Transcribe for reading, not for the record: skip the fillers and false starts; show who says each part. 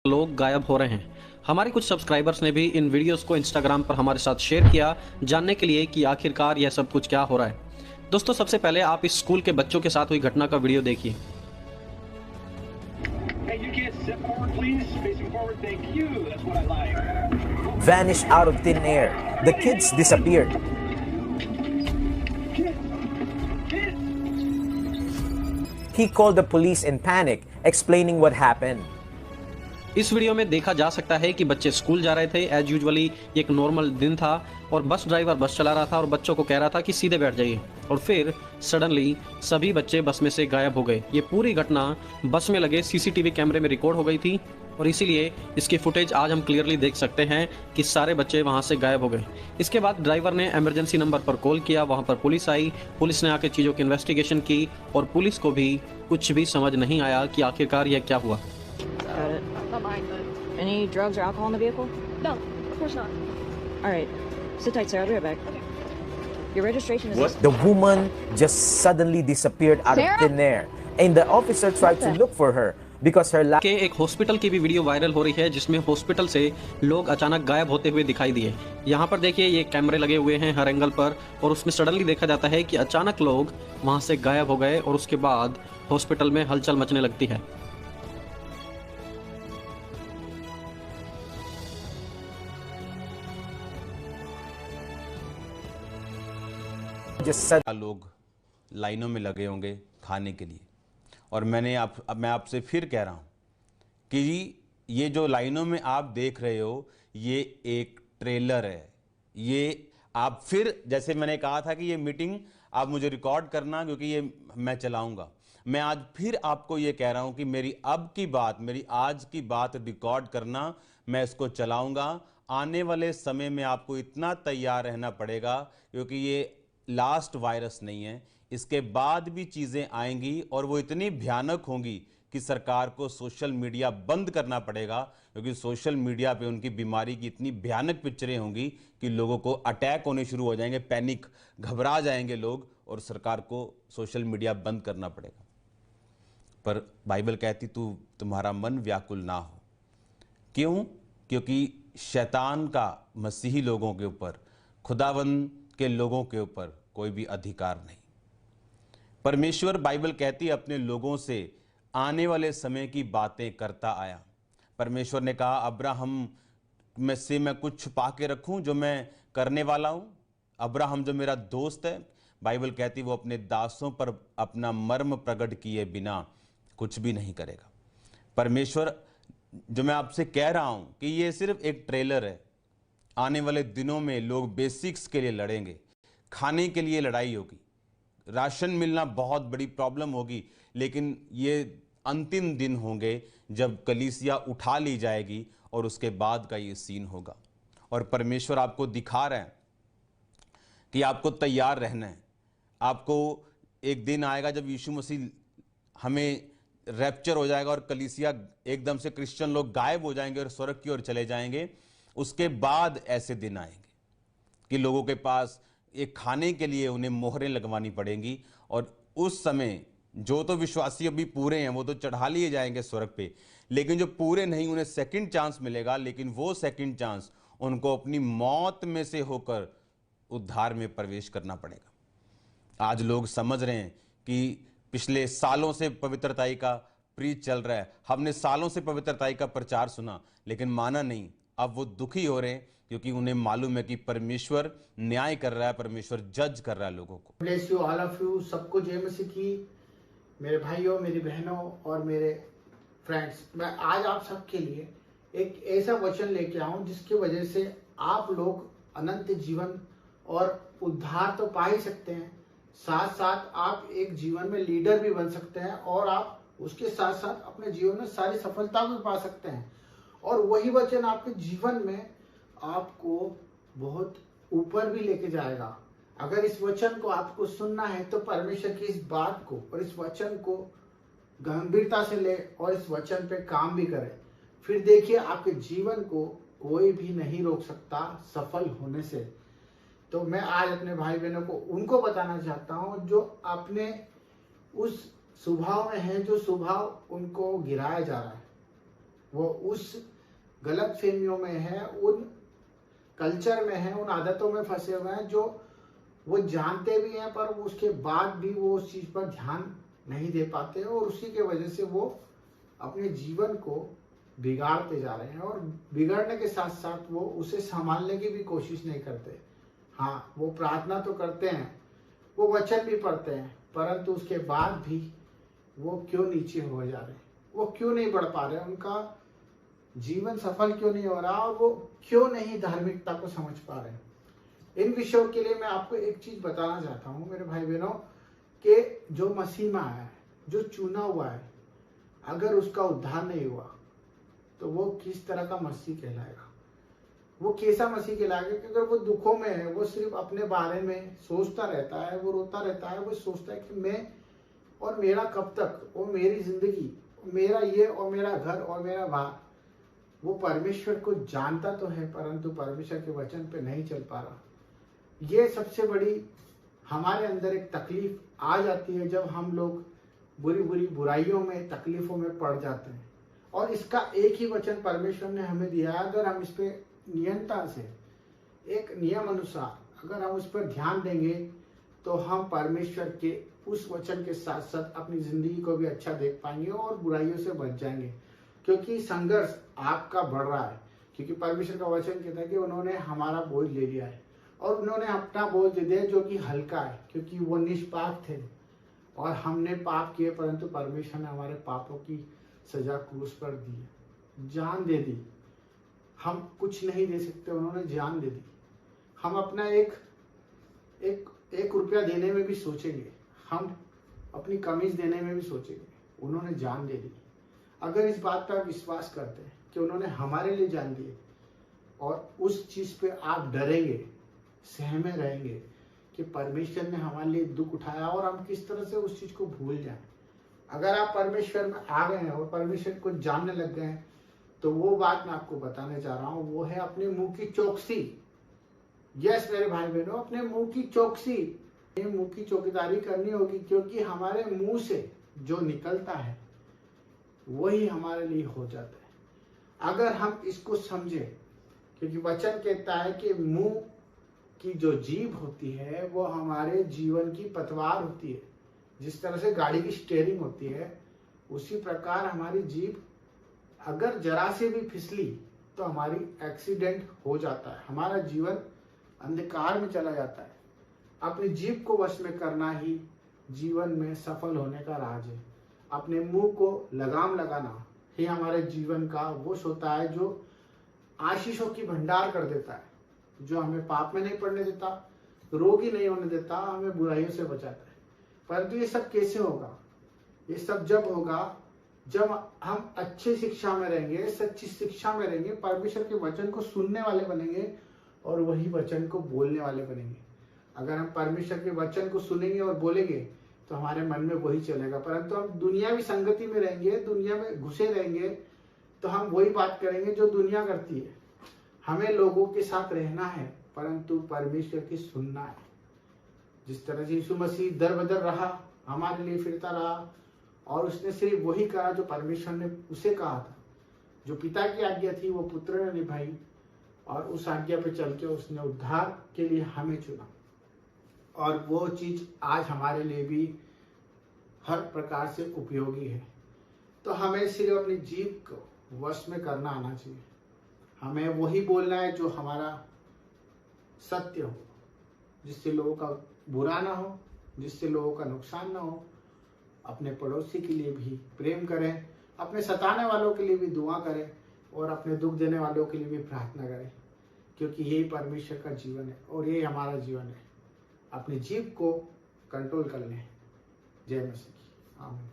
Speaker 1: लोग गायब हो रहे हैं। हमारे कुछ सब्सक्राइबर्स ने भी इन वीडियोस को इंस्टाग्राम पर हमारे साथ शेयर किया, जानने के लिए कि आखिरकार यह सब कुछ क्या हो रहा है। दोस्तों, सबसे पहले आप इस स्कूल के बच्चों के साथ हुई घटना का वीडियो देखिए।
Speaker 2: Vanished out of thin air. The kids disappeared. He called the police in panic, explaining what happened.
Speaker 1: इस वीडियो में देखा जा सकता है कि बच्चे स्कूल जा रहे थे। एज यूजुअली एक नॉर्मल दिन था और बस ड्राइवर बस चला रहा था और बच्चों को कह रहा था कि सीधे बैठ जाइए, और फिर सडनली सभी बच्चे बस में से गायब हो गए। ये पूरी घटना बस में लगे सीसीटीवी कैमरे में रिकॉर्ड हो गई थी और इसीलिए इसकी फुटेज आज हम क्लियरली देख सकते हैं कि सारे बच्चे वहां से गायब हो गए। इसके बाद ड्राइवर ने इमरजेंसी नंबर पर कॉल किया, वहां पर पुलिस आई, पुलिस ने आके चीज़ों की इन्वेस्टिगेशन की और पुलिस को भी कुछ भी समझ नहीं आया कि आखिरकार यह क्या हुआ।
Speaker 3: Any drugs or alcohol in the vehicle?
Speaker 4: No, of course not.
Speaker 3: All right. Sit tight, sir. I'll be right back.
Speaker 4: Okay.
Speaker 3: Your registration is...
Speaker 2: The woman just suddenly disappeared out of thin air, and the officer tried to look for her because her
Speaker 1: के एक hospital की भी video viral हो रही है जिसमें hospital से लोग अचानक गायब होते हुए दिखाई दिए। यहाँ पर देखिए, ये कैमरे लगे हुए हैं हर एंगल पर और उसमें सडनली देखा जाता है कि अचानक लोग वहाँ से गायब हो गए और उसके बाद हॉस्पिटल में हलचल मचने लगती है।
Speaker 5: लोग लाइनों में लगे होंगे खाने के लिए, और मैं आपसे फिर कह रहा हूं कि ये जो लाइनों में आप देख रहे हो ये एक ट्रेलर है। ये आप फिर, जैसे मैंने कहा था कि ये मीटिंग आप मुझे रिकॉर्ड करना क्योंकि ये मैं चलाऊंगा। मैं आज फिर आपको ये कह रहा हूं कि मेरी आज की बात रिकॉर्ड करना, मैं इसको चलाऊंगा। आने वाले समय में आपको इतना तैयार रहना पड़ेगा क्योंकि ये लास्ट वायरस नहीं है, इसके बाद भी चीज़ें आएंगी और वो इतनी भयानक होंगी कि सरकार को सोशल मीडिया बंद करना पड़ेगा, क्योंकि सोशल मीडिया पे उनकी बीमारी की इतनी भयानक पिक्चरें होंगी कि लोगों को अटैक होने शुरू हो जाएंगे, पैनिक, घबरा जाएंगे लोग, और सरकार को सोशल मीडिया बंद करना पड़ेगा। पर बाइबल कहती तुम्हारा मन व्याकुल ना हो। क्यों? क्योंकि शैतान का मसीही लोगों के ऊपर, खुदावंद के लोगों के ऊपर कोई भी अधिकार नहीं। परमेश्वर, बाइबल कहती है, अपने लोगों से आने वाले समय की बातें करता आया। परमेश्वर ने कहा, अब्राहम में से मैं कुछ छुपा के रखूं जो मैं करने वाला हूं। अब्राहम जो मेरा दोस्त है, बाइबल कहती वो अपने दासों पर अपना मर्म प्रकट किए बिना कुछ भी नहीं करेगा। परमेश्वर, जो मैं आपसे कह रहा हूं कि ये सिर्फ एक ट्रेलर है। आने वाले दिनों में लोग बेसिक्स के लिए लड़ेंगे, खाने के लिए लड़ाई होगी, राशन मिलना बहुत बड़ी प्रॉब्लम होगी, लेकिन ये अंतिम दिन होंगे जब कलीसिया उठा ली जाएगी और उसके बाद का ये सीन होगा। और परमेश्वर आपको दिखा रहे हैं कि आपको तैयार रहना है। आपको एक दिन आएगा जब यीशु मसीह हमें रैप्चर हो जाएगा और कलीसिया एकदम से, क्रिश्चियन लोग गायब हो जाएंगे और स्वर्ग की ओर चले जाएंगे। उसके बाद ऐसे दिन आएंगे कि लोगों के पास एक खाने के लिए उन्हें मोहरें लगवानी पड़ेंगी, और उस समय जो तो विश्वासी अभी पूरे हैं वो तो चढ़ा लिए जाएंगे स्वर्ग पे, लेकिन जो पूरे नहीं उन्हें सेकंड चांस मिलेगा, लेकिन वो सेकंड चांस उनको अपनी मौत में से होकर उद्धार में प्रवेश करना पड़ेगा। आज लोग समझ रहे हैं कि पिछले सालों से पवित्रताई का प्रीच चल रहा है, हमने सालों से पवित्रताई का प्रचार सुना लेकिन माना नहीं। अब वो दुखी हो रहे हैं क्योंकि उन्हें मालूम है कि परमेश्वर न्याय कर रहा है, परमेश्वर जज कर रहा है लोगों को।
Speaker 6: Bless you all of you, सबको जय मसीह की। मेरे भाइयों, मेरी बहनों और मेरे फ्रेंड्स, मैं आज आप सबके लिए एक ऐसा वचन लेके आऊं जिसकी वजह से आप लोग अनंत जीवन और उद्धार तो पा ही सकते हैं, साथ साथ आप एक जीवन में लीडर भी बन सकते हैं और आप उसके साथ साथ अपने जीवन में सारी सफलता भी पा सकते हैं। और वही वचन आपके जीवन में आपको बहुत ऊपर भी लेके जाएगा। अगर इस वचन को आपको सुनना है तो परमेश्वर की इस बात को और इस वचन को गंभीरता से ले और इस वचन पे काम भी करें। फिर देखिए, आपके जीवन को कोई भी नहीं रोक सकता सफल होने से। तो मैं आज अपने भाई बहनों को उनको बताना चाहता हूं जो अपने उस स्वभाव में है, जो स्वभाव उनको गिराया जा रहा है। वो उस गलत फहमियों में है, उन कल्चर में है, उन आदतों में फंसे हुए हैं जो वो जानते भी हैं पर उसके बाद भी वो उस चीज पर ध्यान नहीं दे पाते और उसी के वजह से वो अपने जीवन को बिगाड़ते जा रहे हैं और बिगड़ने के साथ साथ वो उसे संभालने की भी कोशिश नहीं करते। हाँ, वो प्रार्थना तो करते हैं, वो वचन भी पढ़ते हैं, परंतु उसके बाद भी वो क्यों नीचे हो जा रहे हैं, वो क्यों नहीं बढ़ पा रहे, उनका जीवन सफल क्यों नहीं हो रहा और वो क्यों नहीं धार्मिकता को समझ पा रहे हैं। इन विषयों के लिए मैं आपको एक चीज बताना चाहता हूँ मेरे भाई बहनों, कि जो मसीह में आया है, जो चुना हुआ है, अगर उसका उद्धार नहीं हुआ तो वो किस तरह का मसीह कहलाएगा, वो कैसा मसीह कहलाएगा। कि अगर वो दुखों में है, वो सिर्फ अपने बारे में सोचता रहता है, वो रोता रहता है, वो सोचता है कि मैं और मेरा कब तक, और मेरी जिंदगी, मेरा ये और मेरा घर और मेरा बाहर, वो परमेश्वर को जानता तो है परंतु परमेश्वर के वचन पे नहीं चल पा रहा। ये सबसे बड़ी हमारे अंदर एक तकलीफ आ जाती है जब हम लोग बुरी बुरी बुराइयों में, तकलीफों में पड़ जाते हैं। और इसका एक ही वचन परमेश्वर ने हमें दिया है, अगर हम इस पे नियंत्रण से, एक नियम अनुसार अगर हम उस पर ध्यान देंगे तो हम परमेश्वर के उस वचन के साथ साथ अपनी जिंदगी को भी अच्छा देख पाएंगे और बुराइयों से बच जाएंगे। क्योंकि संघर्ष आपका बढ़ रहा है, क्योंकि परमेश्वर का वचन कहता है कि उन्होंने हमारा बोझ ले लिया है और उन्होंने अपना बोझ दे दिया जो कि हल्का है, क्योंकि वो निष्पाप थे और हमने पाप किए परंतु परमेश्वर ने हमारे पापों की सजा क्रूस पर दी, जान दे दी। हम कुछ नहीं दे सकते, उन्होंने जान दे दी। हम अपना एक रुपया देने में भी सोचेंगे, हम अपनी कमीज देने में भी सोचेंगे, उन्होंने जान दे दी। अगर इस बात पर विश्वास करते हैं कि उन्होंने हमारे लिए जान दी और उस चीज पे आप डरेंगे, सहमे रहेंगे कि परमेश्वर ने हमारे लिए दुख उठाया और हम किस तरह से उस चीज को भूल जाएं। अगर आप परमेश्वर में आ गए हैं और परमेश्वर को जानने लग गए हैं तो वो बात मैं आपको बताने जा रहा हूं, वो है अपने मुंह की चौकसी। यस मेरे भाई बहनों, अपने मुंह की चौकसी, मुंह की चौकीदारी करनी होगी, क्योंकि हमारे मुंह से जो निकलता है वही हमारे लिए हो जाता है। अगर हम इसको समझे, क्योंकि वचन कहता है कि मुंह की जो जीभ होती है वो हमारे जीवन की पतवार होती है। जिस तरह से गाड़ी की स्टीयरिंग होती है उसी प्रकार हमारी जीभ अगर जरा से भी फिसली तो हमारी एक्सीडेंट हो जाता है, हमारा जीवन अंधकार में चला जाता है। अपनी जीभ को वश में करना ही जीवन में सफल होने का राज है। अपने मुंह को लगाम लगाना ही हमारे जीवन का वो होता है जो आशीषों की भंडार कर देता है, जो हमें पाप में नहीं पड़ने देता, रोगी नहीं होने देता, हमें बुराइयों से बचाता है। परंतु ये सब कैसे होगा? ये सब जब होगा जब हम अच्छी शिक्षा में रहेंगे, सच्ची शिक्षा में रहेंगे, परमेश्वर के वचन को सुनने वाले बनेंगे और वही वचन को बोलने वाले बनेंगे। अगर हम परमेश्वर के वचन को सुनेंगे और बोलेंगे तो हमारे मन में वही चलेगा। परंतु हम दुनियावी संगति में रहेंगे, दुनिया में घुसे रहेंगे तो हम वही बात करेंगे जो दुनिया करती है। हमें लोगों के साथ रहना है परंतु परमेश्वर की सुनना है। जिस तरह से यीशु मसीह दर बदर रहा, हमारे लिए फिरता रहा और उसने सिर्फ वही कहा जो परमेश्वर ने उसे कहा था। जो पिता की आज्ञा थी वो पुत्र ने निभाई और उस आज्ञा पे चल के उसने उद्धार के लिए हमें चुना। और वो चीज आज हमारे लिए भी हर प्रकार से उपयोगी है। तो हमें सिर्फ अपनी जीभ को वश में करना आना चाहिए। हमें वही बोलना है जो हमारा सत्य हो, जिससे लोगों का बुरा ना हो, जिससे लोगों का नुकसान ना हो। अपने पड़ोसी के लिए भी प्रेम करें, अपने सताने वालों के लिए भी दुआ करें और अपने दुख देने वालों के लिए भी प्रार्थना करें, क्योंकि यही परमेश्वर का जीवन है और यही हमारा जीवन है। अपनी जीभ को कंट्रोल कर लें। जय मसीह। आमीन।